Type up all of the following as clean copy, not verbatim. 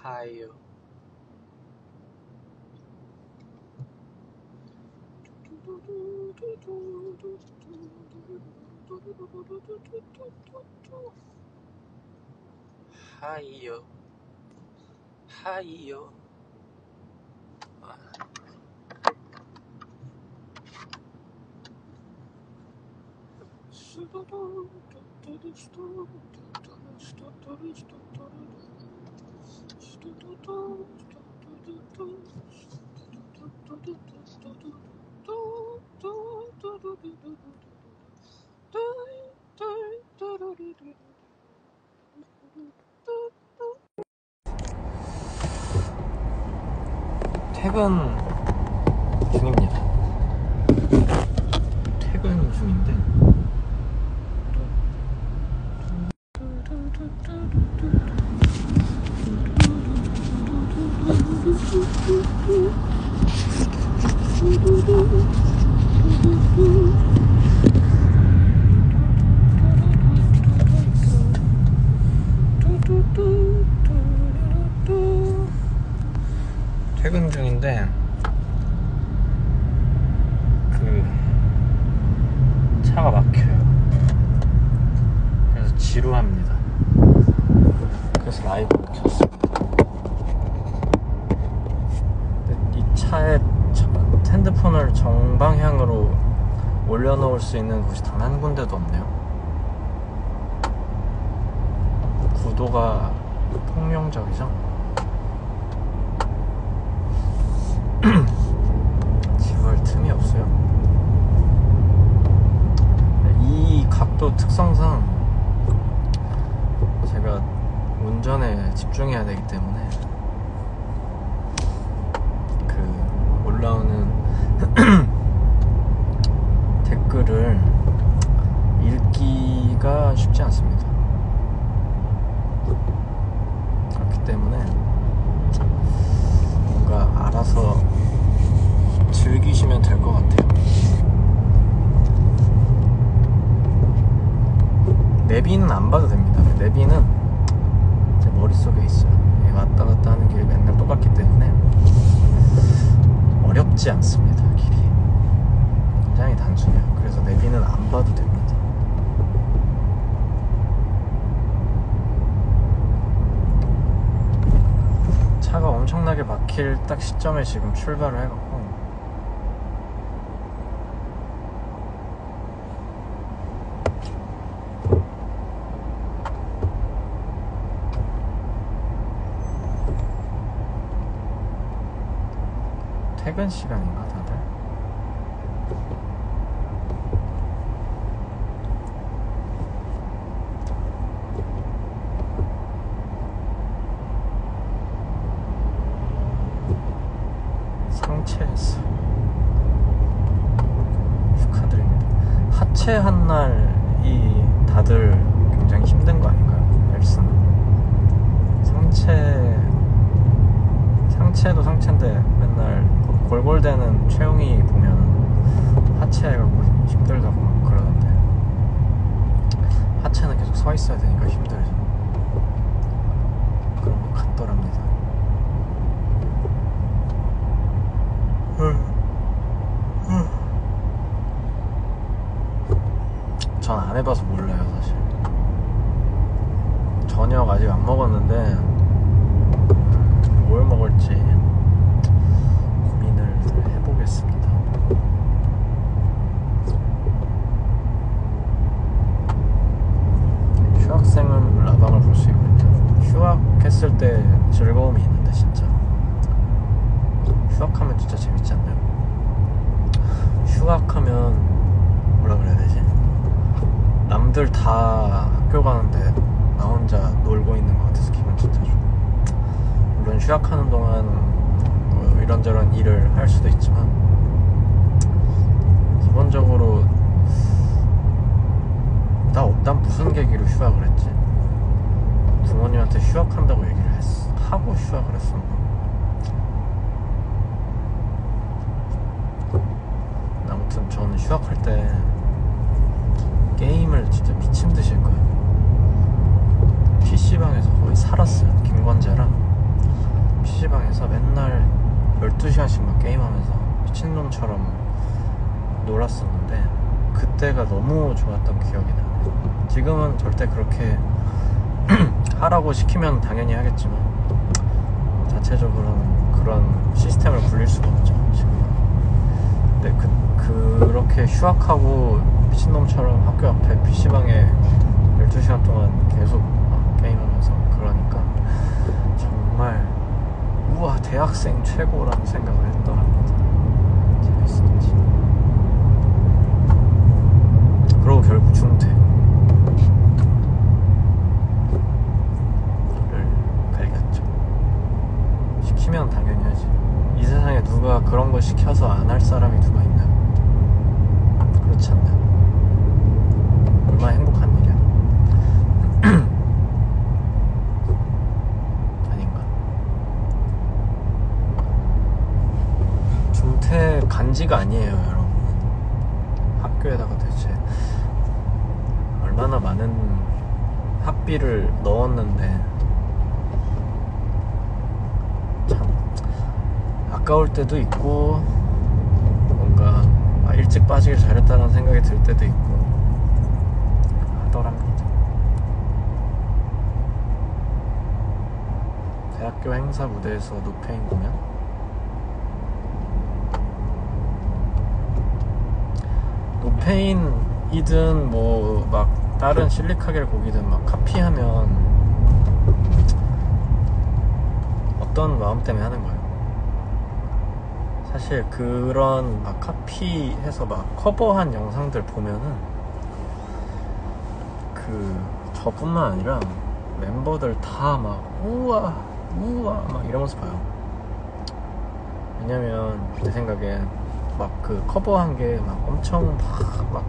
하이요. 하이요. 하이요. 퇴근 중입니다. 퇴근 중인데 퇴근 중인데 차가 막혀요. 그래서 지루합니다. 그래서 라이브를 켰습니다. 근데 이 차에 핸드폰을 정방향으로 올려놓을 수 있는 곳이 단 한 군데도 없네요. 구도가 폭명적이죠. 지루할 틈이 없어요. 이 각도 특성상 제가 운전에 집중해야 되기 때문에 그 올라오는 댓글을 읽기가 쉽지 않습니다. 그렇기 때문에 뭔가 알아서 즐기시면 될 것 같아요. 내비는 안 봐도 됩니다. 내비는 제 머릿속에 있어요. 왔다 갔다 하는 길이 맨날 똑같기 때문에 어렵지 않습니다. 길이 굉장히 단순해요. 그래서 내비는 안 봐도 됩니다. 차가 엄청나게 막힐 딱 시점에 지금 출발을 해갖고 퇴근 시간인가 다들? 상체했어. 축하드립니다. 하체한 날이 다들 굉장히 힘든 거 아닌가요? 헬스는 상체도 상체인데 맨날 골골대는 최웅이 보면 하체 해갖고 힘들다고 막 그러던데, 하체는 계속 서 있어야 되니까 힘들죠. 그런 것 같더랍니다. 전 안 해봐서 몰라요 사실. 저녁 아직 안 먹었는데 뭘 먹을지 고민을 해보겠습니다. 휴학생은 라방을 볼 수 있군요. 휴학했을 때 즐거움이 있는데 진짜 휴학하면 진짜 재밌지 않나요? 휴학하면 뭐라 그래야 되지? 남들 다 학교 가는데 나 혼자 놀고 있는 것 같아서 기분 진짜 좋아. 물론 휴학하는 동안 뭐 이런저런 일을 할 수도 있지만 기본적으로 난 무슨 계기로 휴학을 했지? 부모님한테 휴학한다고 얘기를 하고 휴학을 했었나? 아무튼 저는 휴학할 때 게임을 진짜 미친듯이 했거든요. PC방에서 거의 살았어요. 김건재랑 PC방에서 맨날 12시간씩 막 게임하면서 미친놈처럼 놀았었는데 그때가 너무 좋았던 기억이 나네요. 지금은 절대 그렇게 하라고 시키면 당연히 하겠지만 자체적으로는 그런 시스템을 굴릴 수가 없죠 지금은. 근데 그렇게 휴학하고 미친놈처럼 학교 앞에 PC방에 12시간 동안 계속 게임하면서 그러니까 정말 우와 대학생 최고라는 생각을 했더랍니다. 재밌었지. 그러고 결국 중퇴를 갈겼죠. 시키면 당연히 하지. 이 세상에 누가 그런 걸 시켜서 안 할 사람이 누가 있나요? 그렇지 않나요? 얼마나 행복한 일이야. 아닌가? 중퇴 간지가 아니에요 여러분. 학교에다가 대체 얼마나 많은 학비를 넣었는데 참 아까울 때도 있고 뭔가 일찍 빠지길 잘했다는 생각이 들 때도 있고 하더랍니다. 대학교 행사 무대에서 노페인 공연? 노페인이든 뭐 막 다른 실리카겔 곡이든 막 카피하면 어떤 마음 때문에 하는 거예요? 사실 그런 막 카피해서 막 커버한 영상들 보면은 저뿐만 아니라 멤버들 다 막 우와 우와 막 이러면서 봐요. 왜냐면 제 생각엔 막 그 커버한 게 막 막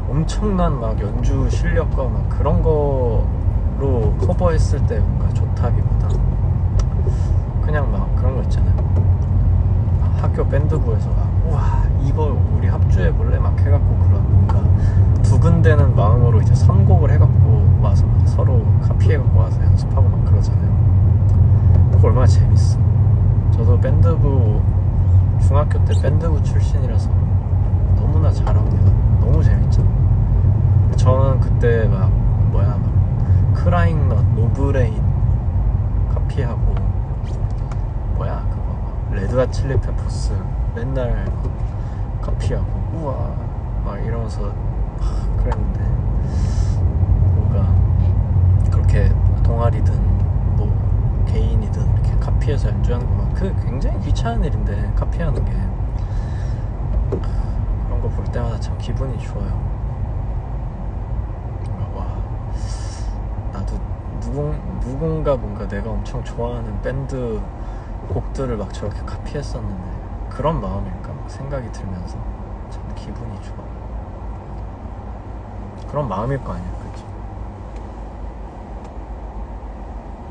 엄청난 막 연주 실력과 막 그런 거로 커버했을 때 뭔가 좋다기보다 그냥 막 그런 거 있잖아요. 학교 밴드부에서 막 우와 이거 우리 합주해볼래 막 해갖고 그런 뭔가 두근대는 마음으로 이제 선곡을 해갖고 와서 막 서로 카피해갖고 와서 연습하고 막 그러잖아요. 그거 얼마나 재밌어. 저도 밴드부 중학교 때 밴드부 출신이라서 너무나 잘합니다. 너무 재밌죠. 저는 그때 막 크라잉넛, 노브레인 카피하고 그거 레드핫 칠리페퍼스 맨날 카피하고 우와 막 이러면서 그랬는데 뭔가 그렇게 동아리든 뭐 개인이든 이렇게 카피해서 연주하는 거 그게 굉장히 귀찮은 일인데 카피하는 게 그런 거 볼 때마다 참 기분이 좋아요. 와 나도 누군가 뭔가 내가 엄청 좋아하는 밴드 곡들을 막 저렇게 카피했었는데 그런 마음일까 생각이 들면서 참 기분이 좋아. 그런 마음일 거 아니야, 그치?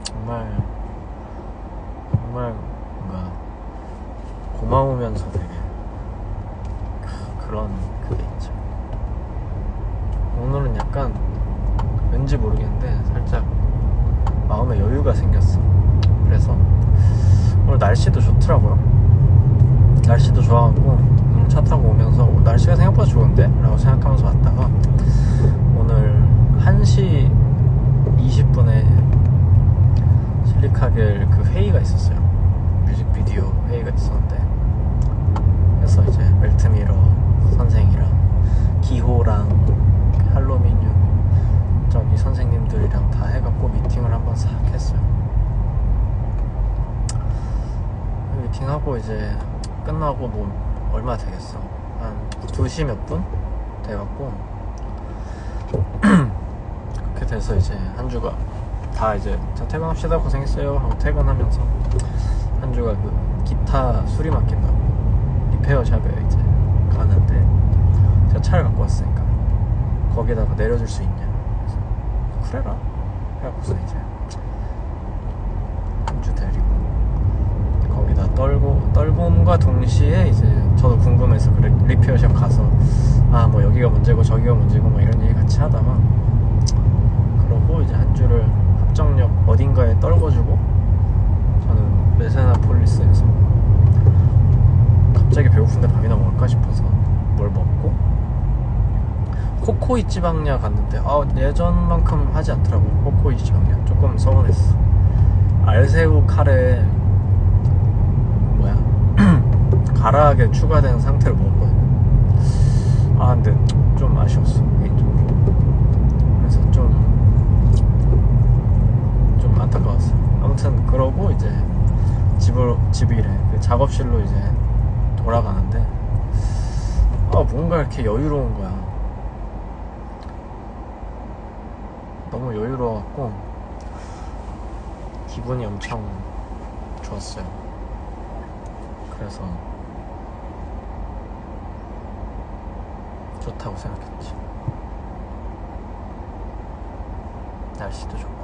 정말 뭔가 고마우면서 되게 그런 그게 있죠. 오늘은 약간 왠지 모르겠는데 살짝 마음에 여유가 생겼어. 그래서 오늘 날씨도 좋더라고요. 날씨도 좋아갖고 차 타고 오면서 날씨가 생각보다 좋은데? 라고 생각하면서 왔다가 오늘 1시 20분에 실리카겔 그 회의가 있었어요. 뮤직비디오 회의가 있었는데 그래서 이제 멜트미러 선생이랑 기호랑 할로미뉴 저기 선생님들이랑 다 해갖고 미팅을 한번 싹 했어요. 미팅하고 이제 끝나고 뭐 얼마 되겠어 한 2시 몇 분? 돼갖고 그렇게 돼서 이제 한주가 다 이제 자 퇴근합시다 고생했어요 하고 퇴근하면서 한주가 그 기타 수리 맡긴다고 리페어샵에 이제 가는데 제가 차를 갖고 왔으니까 거기다가 내려줄 수 있냐 그래서 그래라 해갖고서 이제 한주 데리고 거기다 떨봄과 동시에 이제 저도 궁금해서 그래 리페어샵 가서 아 뭐 여기가 문제고 저기가 문제고 뭐 이런 얘기 같이 하다가 그러고 이제 한 주를 합정역 어딘가에 떨궈주고 저는 메세나폴리스에서 갑자기 배고픈데 밥이나 먹을까 싶어서 뭘 먹고 코코이 지방야 갔는데 예전만큼 하지 않더라고요. 코코이 지방야 조금 서운했어. 알새우 카레에 뭐야 가라하게 추가된 상태로 먹었거든요. 근데 좀 아쉬웠어 개인적으로. 그래서 좀 안타까웠어요. 아무튼 그러고 이제 집이래 그 작업실로 이제 돌아가는데 뭔가 이렇게 여유로운 거야. 너무 여유로워갖고 기분이 엄청 좋았어요. 그래서 좋다고 생각했지. 날씨도 좋고.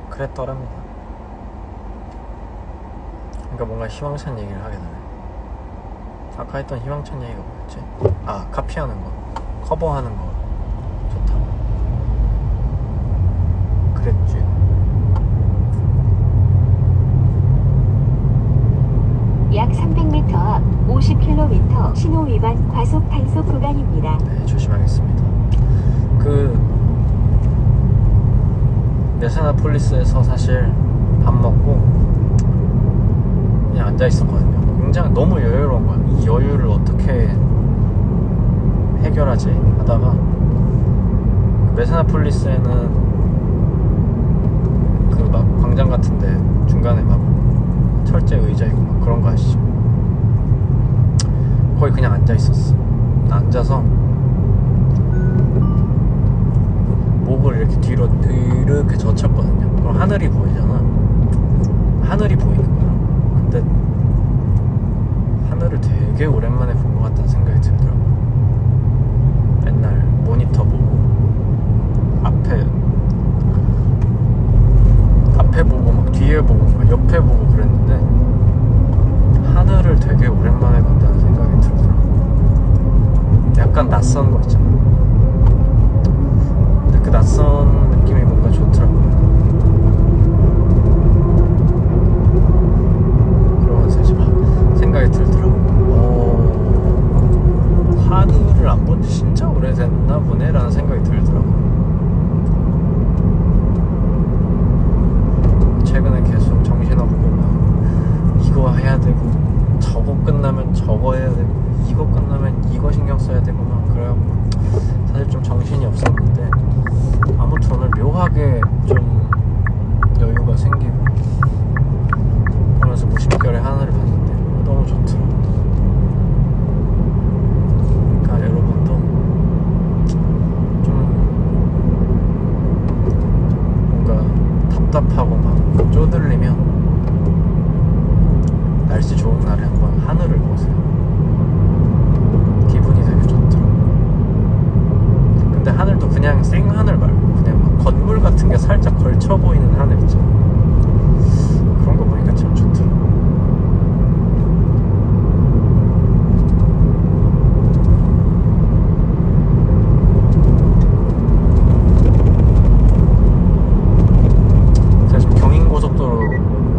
그랬더랍니다. 그러니까 뭔가 희망찬 얘기를 하게 되네. 아까 했던 희망찬 얘기가 뭐였지? 카피하는 거, 커버하는 거 좋다고 그랬지. 약 300m 앞 50km 신호 위반 과속 단속 구간입니다. 네, 조심하겠습니다. 메세나폴리스에서 사실 밥 먹고 그냥 앉아 있었거든요. 굉장히 너무 여유로운 거야. 이 여유를 어떻게 해결하지 하다가 메세나폴리스에는 그 막 광장 같은데 중간에 막 철제 의자 있고 막 그런 거 아시죠? 거기 그냥 앉아 있었어. 앉아서 목을 이렇게 뒤로 이렇게 젖혔거든요. 그럼 하늘이 보이잖아. 하늘이 보이는 거야. 근데 하늘을 되게 오랜만에 본 것 같다는 생각이 들더라고. 맨날 모니터 보고 앞에 보고 막 뒤에 보고 막 옆에 보고 그랬는데 하늘을 되게 오랜만에 본다는 생각이 들더라고. 약간 낯선 거 있잖아. 근데 그 낯선 느낌이 뭔가 좋더라고요. 그러면서 이제 막 생각이 들더라고. 하늘을 안 본 지 진짜 오래됐나 보네 라는 생각이 들더라고. 최근에 계속 정신없고 막 이거 해야 되고 저거 끝나면 저거 해야 되고 이거 끝나면 이거 신경 써야 되고 막 그래갖고 사실 좀 정신이 없었는데 아무튼 오늘 묘하게 좀 여유가 생기고 그러면서 무심결에 하늘을 봤는데 너무 좋더라고요. 그러니까 여러분도 좀 뭔가 답답하고 막 쪼들리면 날씨 좋은 날에 한번 하늘을 보세요. 기분이 되게 좋더라고요. 근데 하늘도 그냥 생하늘 말고 그냥 막 건물 같은 게 살짝 걸쳐 보이는 하늘 있잖아. 그런 거 보니까 참 좋더라고요. 제가 지금 경인고속도로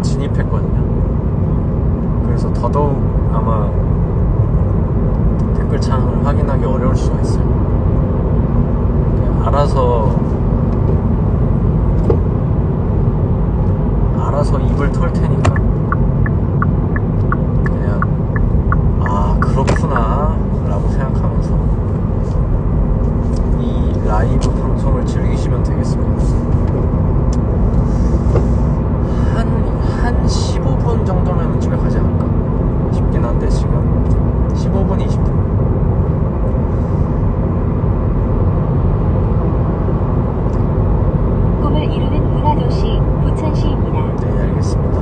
진입했거든요. 그래서 더더욱 아마 댓글창을 확인하기 어려울 수가 있어요. 알아서 입을 털 테니까 그냥 그렇구나 라고 생각하면서 이 라이브 방송을 즐기시면 되겠습니다. 한 15분 정도면 집에 가지 않을까 싶긴 한데 지금 15분 20분 꿈을 이루는 문화도시 부천시입니다. 네, 알겠습니다.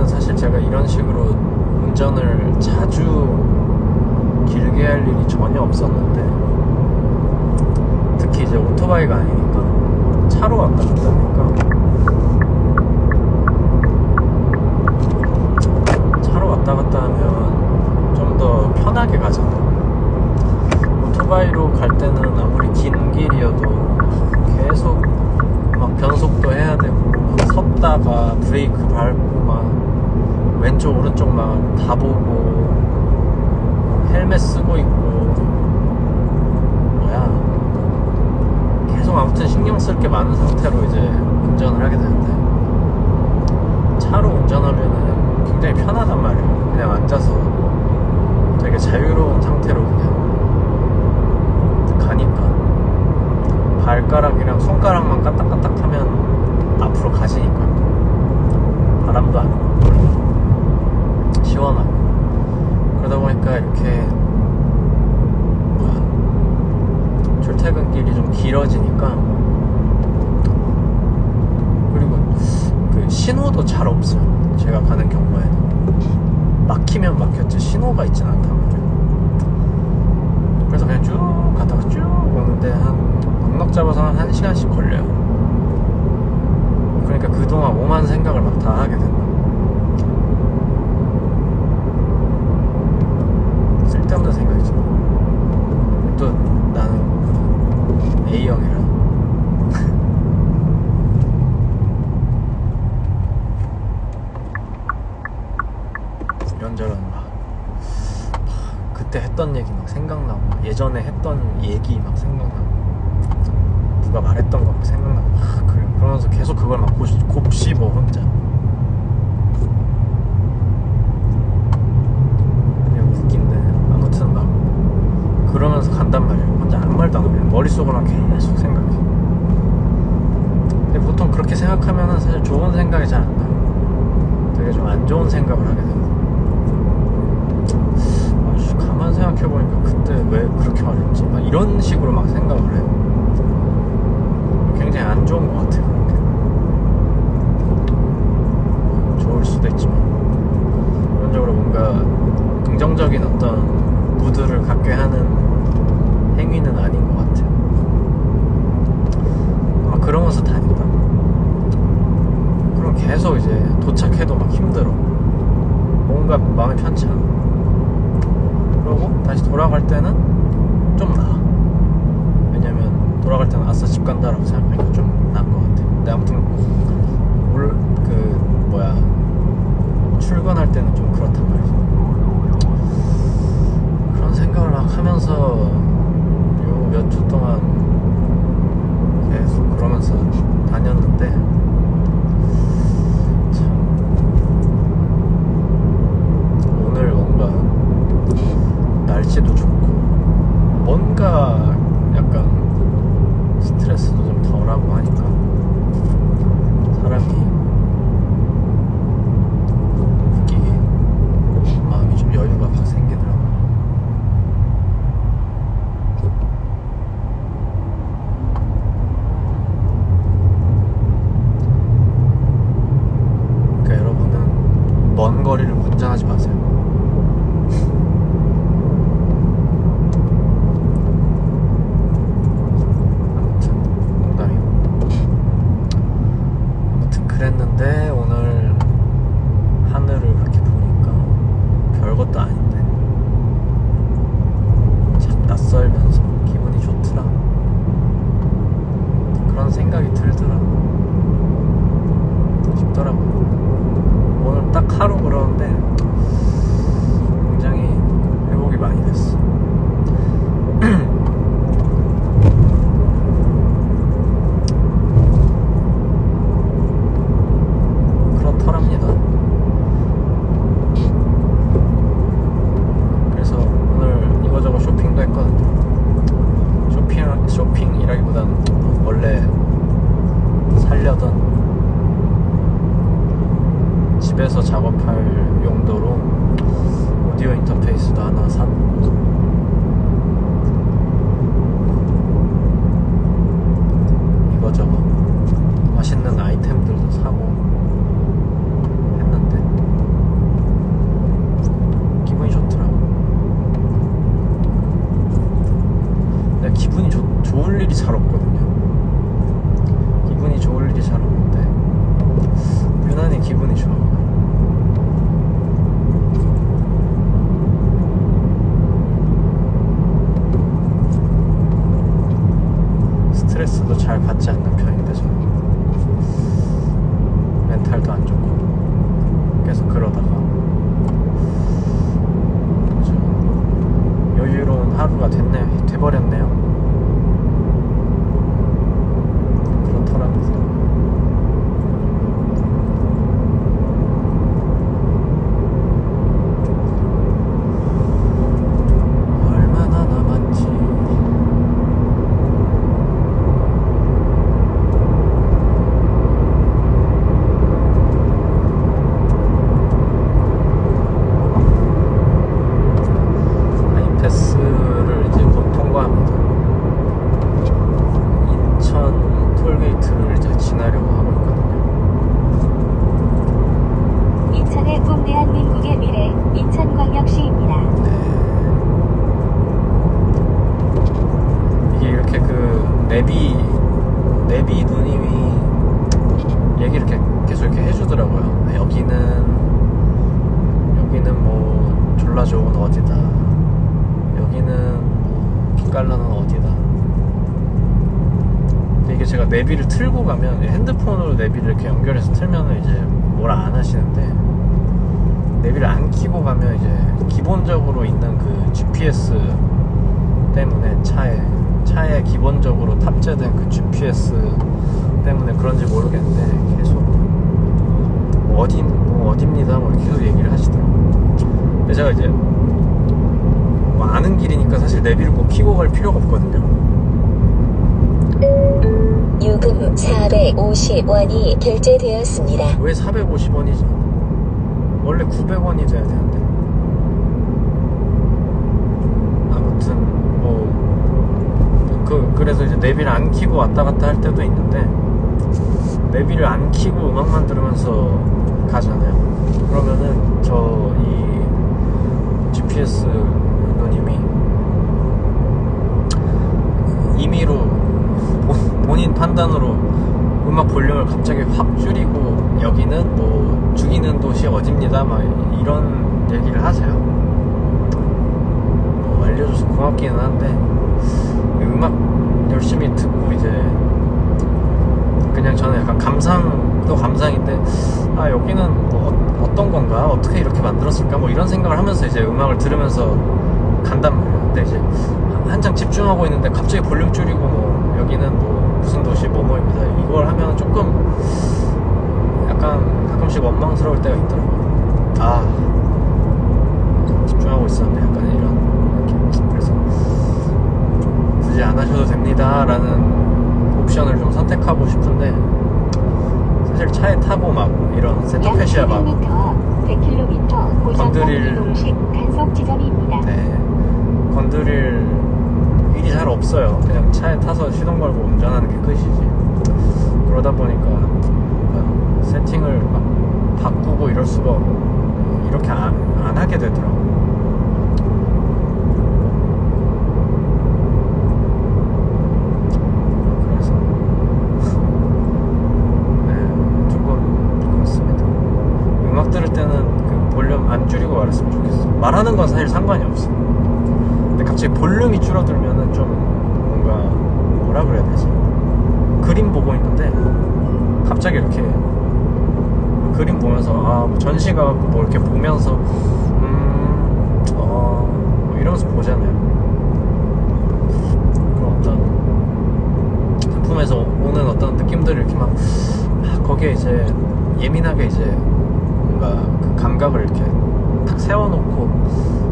사실 제가 이런 식으로 운전을 자주 길게 할 일이 전혀 없었는데, 특히 이제 오토바이가 아니니까 차로 왔다 갔다 하니까, 차로 왔다 갔다 하면 좀 더 편하게 가잖아. 오토바이로 갈 때는 아무리 긴 길이어도 계속 막 변속도 해야 되고, 막 섰다가 브레이크 밟고 막 왼쪽 오른쪽 막 다 보고 헬멧 쓰고 있고 뭐야, 계속 아무튼 신경 쓸 게 많은 상태로 이제 운전을 하게 되는데, 차로 운전하면은 굉장히 편하단 말이에요. 그냥 앉아서 되게 자유로운 상태로 그냥 가니까, 발가락이랑 손가락만 까딱까딱 하면 앞으로 가시니까 바람도 안 불고 시원하고, 그러다 보니까 이렇게 출퇴근길이 좀 길어지니까, 그리고 그 신호도 잘 없어요. 제가 가는 경우에는 막히면 막혔지 신호가 있진 않단 말이에요. 그래서 그냥 쭉 가다가 쭉 오는데 한 넉넉 잡아서 한 1시간씩 걸려요. 그러니까 그동안 오만 생각을 막 다 하게 된다. 쓸데없는 생각이죠. 또 나는 A형이라 이런저런 막 그때 했던 얘기 막 생각나고, 예전에 했던 얘기 막 생각나고, 누가 말했던 거 막 생각나고, 그래. 그러면서 계속 그걸 막 곱씹어 혼자. 그냥 웃긴데 아무튼 막 그러면서 간단 말이에요. 혼자 아무 말도 안 하고 그냥 머릿속으로만 계속 생각해. 근데 보통 그렇게 생각하면은 사실 좋은 생각이 잘 안 나요. 되게 좀 안 좋은 생각을 하게 돼요. 가만 생각해보니까 그때 왜 그렇게 말했지? 막 이런 식으로 막 생각을 해요. 굉장히 안 좋은 것 같아요. 그렇게 좋을 수도 있지만, 기본적으로 뭔가 긍정적인 어떤 무드를 갖게 하는 행위는 아닌 것 같아요. 막 그러면서 다닌다. 그럼 계속 이제 도착해도 막 힘들어. 뭔가 마음이 편치 않아. 그러고 다시 돌아갈 때는 좀 나아. 왜냐면 돌아갈 때는 아싸 집 간다라고 생각하니까 좀 나은 것 같아. 근데 아무튼 출근할 때는 좀 그렇단 말이지. 그런 생각을 막 하면서 요 몇 주 동안 계속 그러면서 다녔는데, 참 오늘 뭔가 날씨도 좋고 뭔가 약간 스트레스도 좀 덜하고 하니까 사람이 웃기게 마음이 좀 여유가 확 생기더라고요. 그러니까 여러분은 먼 거리를 운전하지 마세요. 그랬는데 오늘 하늘을 그렇게 보니까 별것도 아닌데 참 낯설면서 기분이 좋더라. 그런 생각이 들더라 싶더라고요. 오늘 딱 하루 그러는데 굉장히 회복이 많이 됐어. 그래서 오늘 이거저거 쇼핑도 했거든요. 쇼핑이라기보다는 원래 살려던 집에서 작업할 용 5km가 돼버렸네요. 그렇더라고요. 얼마나 남았지? 패스를 이제 곧 통과합니다. 인천 톨게이트를 이제 지나려고 하고 있거든요. 인천의 꿈 대한민국의 미래 인천광역시입니다. 네. 이게 이렇게 그 내비 누님이 얘기를 계속 이렇게 해주더라고요. 여기는 뭐 졸라 좋은 어디다. 여기는 뭐 기깔나는 어디다. 근데 이게 제가 내비를 틀고 가면 핸드폰으로 내비를 이렇게 연결해서 틀면은 이제 뭐라 안 하시는데, 내비를 안 켜고 가면 이제 기본적으로 있는 그 GPS 때문에 차에 기본적으로 탑재된 그 GPS 때문에 그런지 모르겠는데 계속 어디입니다 뭐 이렇게 계속 얘기를 하시더라고요. 근데 제가 이제 뭐 아는 길이니까 사실 내비를 꼭 켜고 갈 필요가 없거든요. 요금 450원이 결제되었습니다. 왜 450원이지? 원래 900원이 돼야 되는데. 아무튼 그래서 이제 내비를 안 켜고 왔다 갔다 할 때도 있는데, 내비를 안 켜고 음악만 들으면서 가잖아요. 그러면은 이 GPS 누님이 임의로 본인 판단으로 음악 볼륨을 갑자기 확 줄이고 여기는 뭐 죽이는 도시 어딥니다 막 이런 얘기를 하세요. 뭐 알려줘서 고맙기는 한데, 음악 열심히 듣고 이제 그냥 저는 약간 감상도 감상인데, 아 여기는 뭐 어떤 건가, 어떻게 이렇게 만들었을까 뭐 이런 생각을 하면서 이제 음악을 들으면서 간단 말이에요. 근데 이제 한창 집중하고 있는데 갑자기 볼륨 줄이고 뭐 여기는 뭐 무슨 도시 뭐뭐입니다 이걸 하면 조금 약간 가끔씩 원망스러울 때가 있더라고요. 아 집중하고 있었는데 약간 이런 느낌. 그래서 굳이 안 하셔도 됩니다 라는 옵션을 좀 선택하고 싶은데, 사실 차에 타고 막 이런 센터페시아 막 100km 건드릴 이동식 단속 지점입니다. 네, 건드릴 일이 잘 없어요. 그냥 차에 타서 시동 걸고 운전하는 게 끝이지. 그러다 보니까 세팅을 막 바꾸고 이럴 수가 이렇게 안 하게 되더라고요. 그래서 네, 조금 그렇습니다. 음악 들을 때는 그 볼륨 안 줄이고 말했으면 좋겠어. 말하는 건 사실 상관이 없어. 근데 갑자기 볼륨이 줄어들면은 좀 뭔가 뭐라 그래야 되지? 그림 보고 있는데 갑자기 이렇게 그림 보면서 뭐 전시 가고 뭐 이렇게 보면서 뭐 이러면서 보잖아요. 그런 어떤 작품에서 오는 어떤 느낌들을 이렇게 막 거기에 이제 예민하게 이제 뭔가 그 감각을 이렇게 탁 세워놓고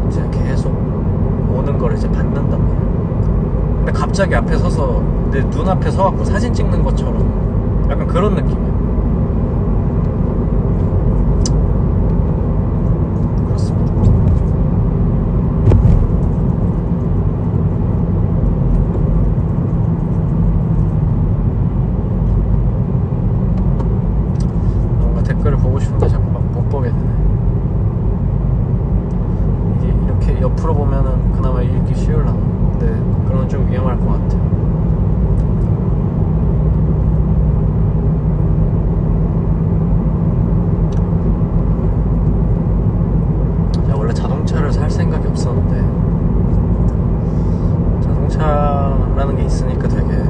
이제 계속 오는 걸 이제 받는단 말이에요. 근데 갑자기 앞에 서서 내 눈앞에 서갖고 사진 찍는 것처럼 약간 그런 느낌이에요. 그렇습니다. 뭔가 댓글을 보고 싶은데 자꾸 막 못 보게 되네. 이게 이렇게 옆으로 보면은 그나마 읽기 쉬울라나. 근데 그건 좀 위험할 것 같아. 원래 자동차를 살 생각이 없었는데 자동차라는 게 있으니까 되게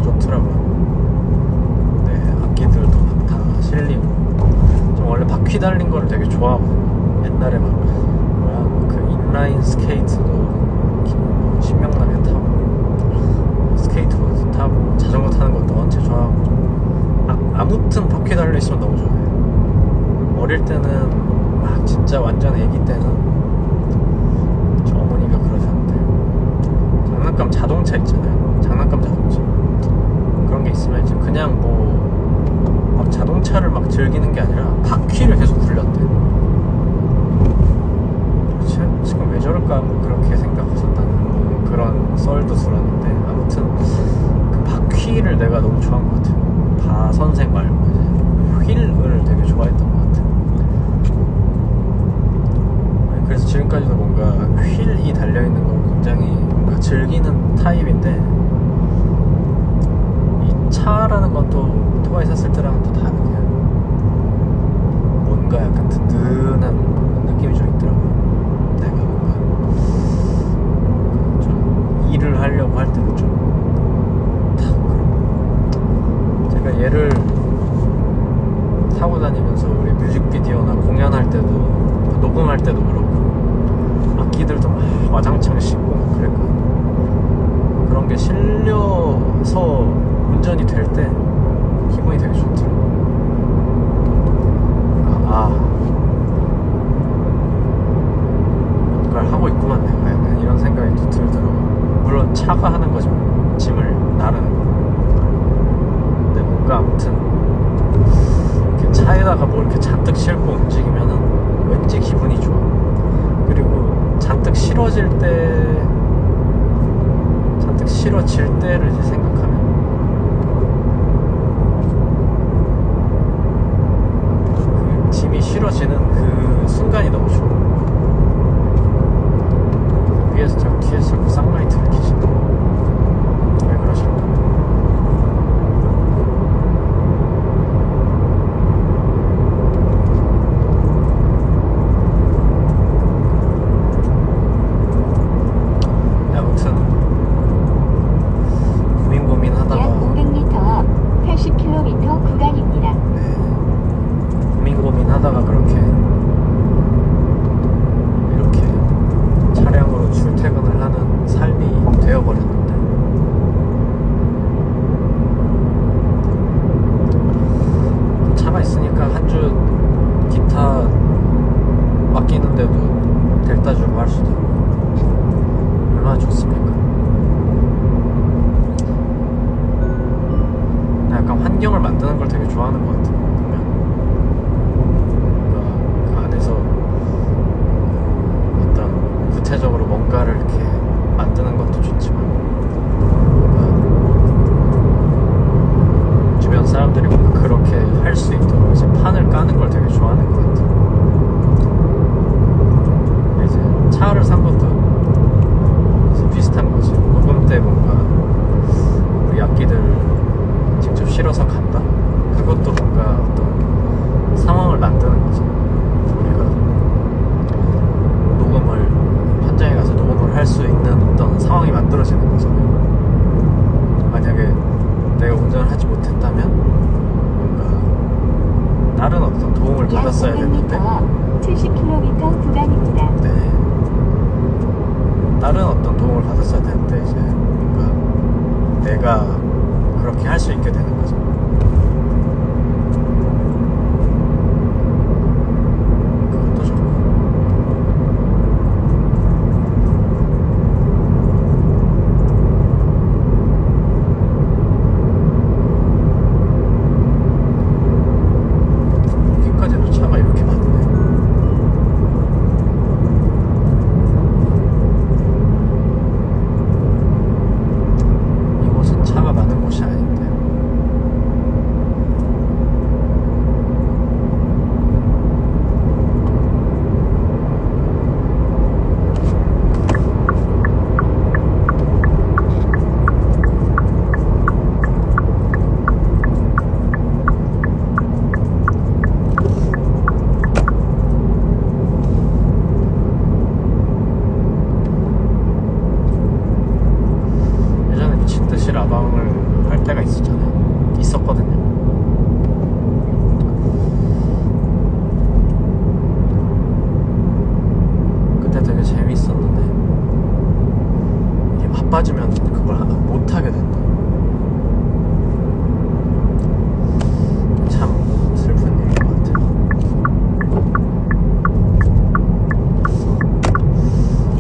좋더라고요. 네, 악기들도 막 다 실리고. 저 원래 바퀴 달린 거를 되게 좋아하거든요. 옛날에 막 그 인라인 스케이트도 신명나게 타고 스케이트보드 타고 자전거 타는 것도 원체 좋아하고 아무튼 바퀴 달려있으면 너무 좋아해요. 어릴 때는 막 진짜 완전 애기 때는 저 어머니가 그러셨는데 장난감 자동차 있잖아요. 장난감 자동차 그런 게 있으면 이제 그냥 뭐 막 자동차를 막 즐기는 게 아니라 바퀴를 계속 굴렸대. 지금 왜 저럴까 뭐 그렇게 생각하셨다는 그런 썰도 들었는데 아무튼 그 바퀴를 내가 너무 좋아한 것 같아요. 바 선생 말고 이제 휠을 되게 좋아했던 것 같아요. 그래서 지금까지도 뭔가 휠이 달려있는 걸 굉장히 뭔가 즐기는 타입인데 이 차라는 건 또 오토바이 샀을 때랑은 또 다르게 뭔가 약간 든든한 느낌이 좀 있더라고요. 내가 뭔가 좀 일을 하려고 할 때도 좀 탁 그러고 제가 얘를 타고 다니면서 우리 뮤직비디오나 공연할 때도 녹음할 때도 그렇고 악기들도 막 와장창 씻고 막 그랬거든요. 그런 게 실려서 운전이 될 때 기분이 되게 좋더라고요. 뭔가를 하고 있구만 내가 약간 이런 생각이 또 들더라고요. 물론 차가 하는 거지만 짐을 나르는 거. 근데 뭔가 아무튼 이렇게 차에다가 뭐 이렇게 잔뜩 싣고 움직이면은 왠지 기분이 좋아. 그리고 잔뜩 실어질 때를 이제 생각하면 그 짐이 실어지는 그 순간이 너무 좋아. 위에서 자꾸 뒤에서 자꾸 쌍라이트를 켜시네. 왜 그러실까? 아무튼 고민하다가 약 500m 앞 80km 구간입니다. 고민하다가 이렇게 차량으로 출퇴근을 하는 삶이 되어버렸는데 차가 있으니까 한 주 기타 맡기는데도 델타 주고 할 수도 있고 얼마나 좋습니까? 약간 환경을 만드는 걸 되게 좋아하는 것 같아요. 보면 그 안에서 어떤 구체적으로 뭔가를 이렇게 만드는 것도 좋지만 뭔가 주변 사람들이 뭔가 그렇게 할 수 있도록 이제 판을 까는 걸 되게 좋아하는 것 같아요. 이제 차를 산 것도 이제 비슷한 거지. 녹음 때 뭔가 우리 악기들 직접 실어서 간다? 그것도 뭔가 어떤 상황을 만드는 거죠. 우리가 현장에 가서 녹음을 할 맞으면 그걸 못하게 된다. 참 슬픈 일인 것 같아요.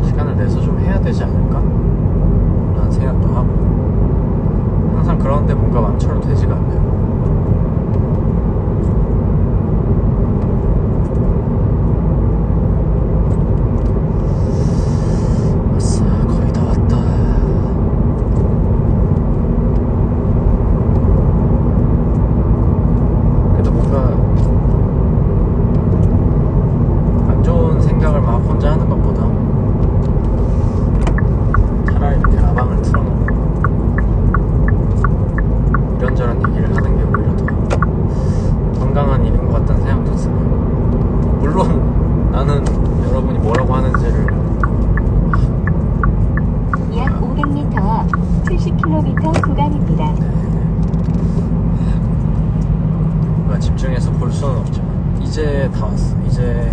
시간을 내서 좀 해야 되지 않을까? 라는 생각도 하고, 항상 그런데 뭔가 마음처럼 되지가 않네요. 집중해서 볼 수는 없지만 이제 다 왔어. 이제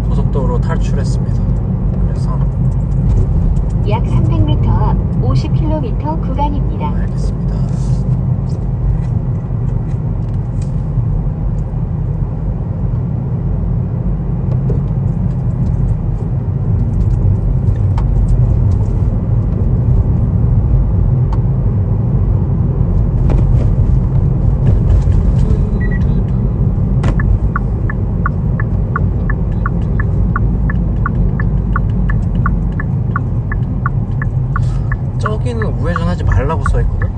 고속도로 탈출했습니다. 그래서 약 300m 앞 50km 구간입니다. 알겠습니다. 여기는 우회전하지 말라고 써있거든?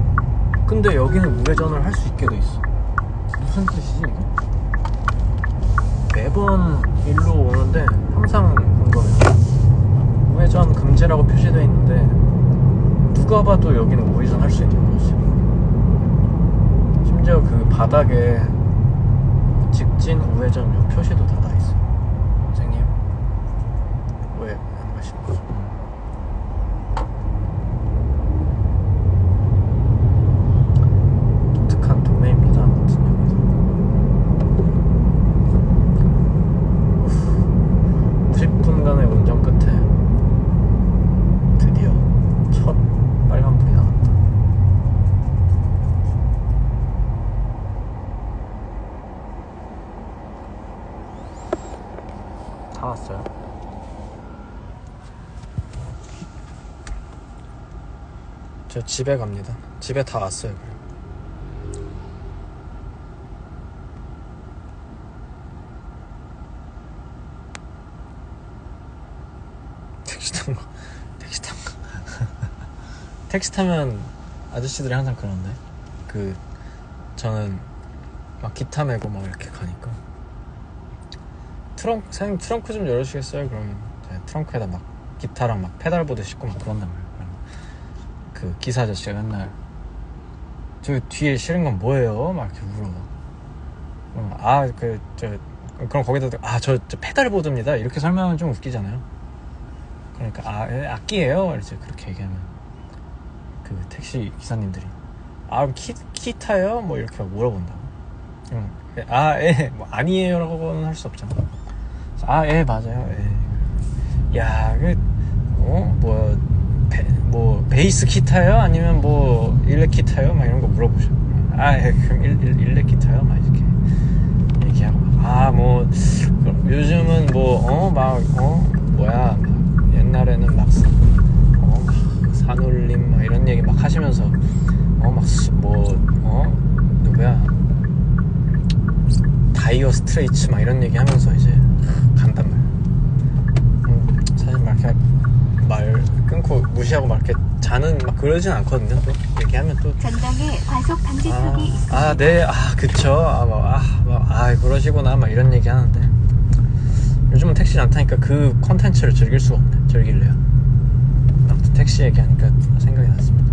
근데 여기는 우회전을 할 수 있게 돼 있어. 무슨 뜻이지 이게? 매번 일로 오는데 항상 궁금해요. 우회전 금지라고 표시되어 있는데 누가 봐도 여기는 우회전 할 수 있는 거지. 심지어 그 바닥에 직진 우회전 요 표시도 다 나있어. 선생님 왜 안 가시는 거죠? 동네입니다. 아무튼 여기서 50분간의 운전 끝에 드디어 첫 빨간불이 나왔다. 다 왔어요. 저 집에 갑니다. 집에 다 왔어요. 택시 타면 아저씨들이 항상 그러는데 저는 막 기타 메고 막 이렇게 가니까 사장님 트렁크 좀 열어주시겠어요? 그러면 트렁크에다 막 기타랑 막 페달보드 싣고 막 그런단 말이에요. 그 기사 아저씨가 맨날 저 뒤에 실은 건 뭐예요? 막 이렇게 물어봐. 그럼 거기다 저 페달보드입니다 이렇게 설명하면 좀 웃기잖아요. 그러니까 악기예요? 이제 그렇게 얘기하면 그 택시 기사님들이 기타요? 뭐 이렇게 물어본다고. 뭐 아니에요 라고는 할 수 없잖아. 예 맞아요. 야 뭐 베이스 기타요? 아니면 뭐 일렉 기타요? 막 이런 거 물어보셔. 그럼 일렉 기타요? 막 이렇게 얘기하고 뭐 요즘은 뭐야 옛날에는 막 산울림 막 이런 얘기 막 하시면서 누구야 다이어 스트레이츠 막 이런 얘기 하면서 이제 간단 말이야. 사실 막 이렇게 말 끊고 무시하고 막 이렇게 자는 막 그러진 않거든요. 또 얘기하면 또 전방에 과속 방지턱이 있습니다. 네 그쵸 그러시구나 막 이런 얘기 하는데 요즘은 택시 안 타니까 그 컨텐츠를 즐길 수가 없네. 즐길래요. 아무튼 택시 얘기하니까 생각이 났습니다.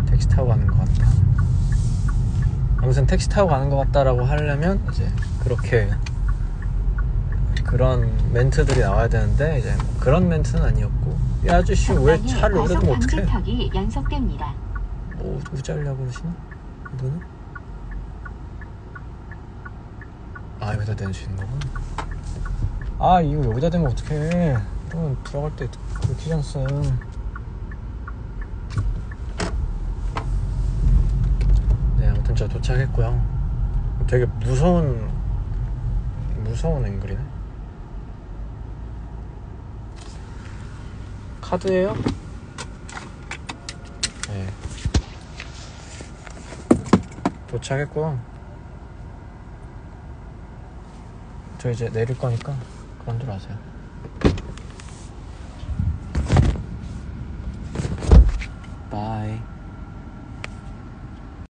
택시 타고 가는 것 같다. 아무튼 택시 타고 가는 것 같다라고 하려면 이제 그런 멘트들이 나와야 되는데 이제 그런 멘트는 아니었고 이 아저씨 왜 차를 오래두면 어떡해? 방지턱이 연속됩니다. 우자려고 그러시나? 이거는? 여기다 내주시는 거구나. 아 이거 여기다 대면 어떡해. 그러면 들어갈 때 긁히잖아. 네, 아무튼 저 도착했고요. 되게 무서운 앵글이네. 카드예요? 네. 도착했고요. 저 이제 내릴 거니까 그만들 하세요. 바이.